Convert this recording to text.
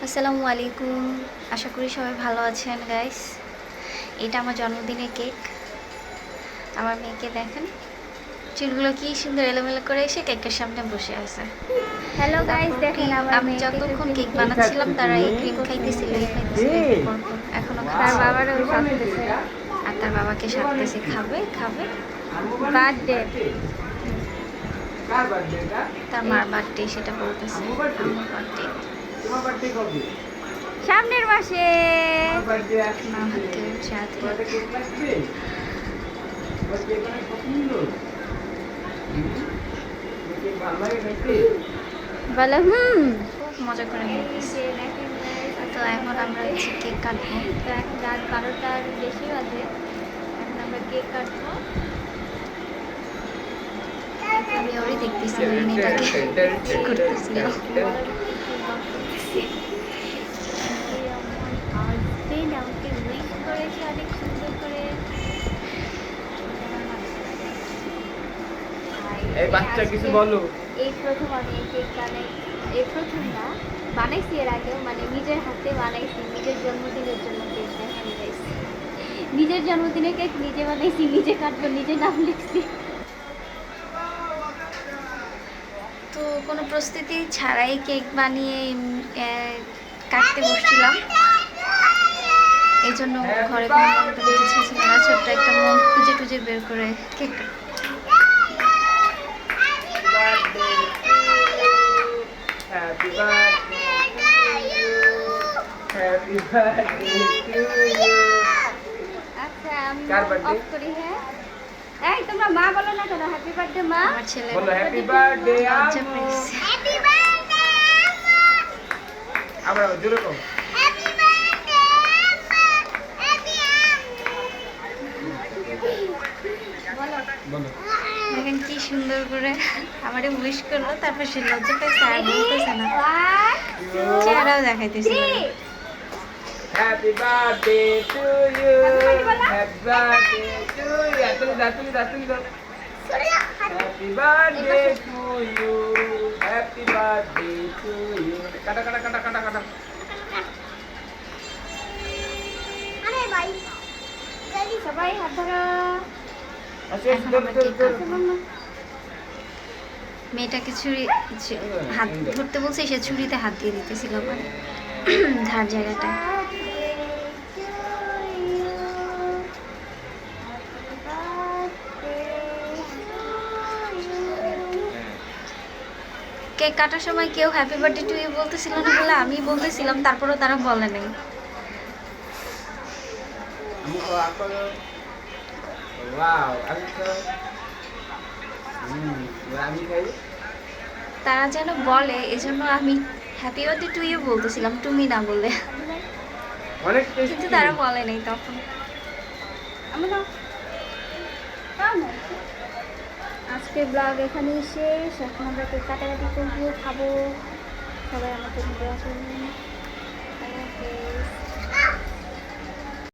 আসসালামু আলাইকুম। আশা করি সবাই ভালো আছেন গাইস। এটা আমার জন্মদিনের কেক। আমার মেয়েকে দেখেন, চুলগুলো কি সুন্দর এলোমেলো করে এসে কেকের সামনে বসে আছে। হ্যালো গাইস, দেখেন আমার আমি মেয়ে যতক্ষণ কেক বানাচ্ছিলাম তারা এই ক্রিম খাইতেছিল, এই খাইতেছিল, একটু পর পর এখনো তার খাচ্ছে। বাবারও সাথে আর তার বাবাকে সাথতেছে, খাবে খাবে। বার্থডে। তার মার বার্থডে সেটা বলতেছে। আমার বার্থডে তোমার বার্থডে কবে? সামনের মাসে। তোমার বার্থডে আসছে। মা হাতে উঠছে হাতে। তোমার কেক লাগবে? তোমার কেক অনেক পছন্দ। তোমার কেক ভালো লাগে খাইতে? বলো খুব মজা করে খাইতেছি। তো এখন আমরা হচ্ছে কেক কাটবো। তো এখন রাত 12টার বেশি বাজে, এখন আমরা কেক কাটবো। আমি ওরই দেখতেছিলাম মেয়েটাকে কি করতেছিল। হাজবেন্ড আমাকে উইশ করেছে অনেক সুন্দর করে। এই বাচ্চা কিছু বলো। এই প্রথম আমি এই কেক বানাই, এই প্রথম না, বানাইছি এর আগেও, মানে নিজের হাতে বানাইছি নিজের জন্মদিনের জন্য কেক। দেখানো যাইছি নিজের জন্মদিনের কেক নিজে বানাইছি, নিজে কাটবো, নিজে নাম লিখছি। তো কোনো প্রস্তুতি ছাড়াই কেক বানিয়ে কাটতে বসছিলাম। এই জন্য ঘরে কোনো মন্ডপে কিছু ছিল না, ছোট্ট একটা মন খুঁজে টুজে বের করে cake happy birthday happy birthday to you. আচ্ছা আমি কার birthday? অফ করি। হ্যাঁ, এই তোমরা মা বলো না কেন? হ্যাপি বার্থডে মা। আমার ছেলে বলো হ্যাপি বার্থডে লজ্জা আম্মু। পেয়েছে। হ্যাপি বার্থডে আমরা জোরে কও। হ্যাপি বার্থডে হ্যাপি বলো। বলো। দেখেন কি সুন্দর করে আমারে উইশ করলো, তারপর সে লজ্জা পেয়েছে আর বলতেছে না, চেহারাও দেখাইতেছে না। Happy birthday to you. Happy birthday to you. তুলি দাও। Happy birthday to you. Happy birthday to you. কাটা। আরে ভাই, সবাই হাত ধরো। আচ্ছা এখন ধর আমরা ধর কেক ধর। কাটবো। মেয়েটাকে হাত ধরতে বলছে, সে ছুরিতে হাত দিয়ে দিতেছিল আমার ধার জায়গাটা। কেক কাটার সময় কেউ হ্যাপি বার্থডে টু ইউ বলতেছিল না বলে আমি বলতেছিলাম, তারপরেও তারা বলে নাই। Muka apa lo? Wow, aku ke. Berani kali? তারা যেন বলে, এজন্য আমি হ্যাপি বার্থডে টু ইউ বলতেছিলাম, তুমি না বলে। অনেক কিন্তু তারা বলে নাই তখন। আমরা আজকের ব্লগ এখানেই শেষ। এখন আমরা কেক কাটাকাটি করবো, খাবো। সবাই আমার জন্য দোয়া করবেন। আল্লাহ হাফেজ।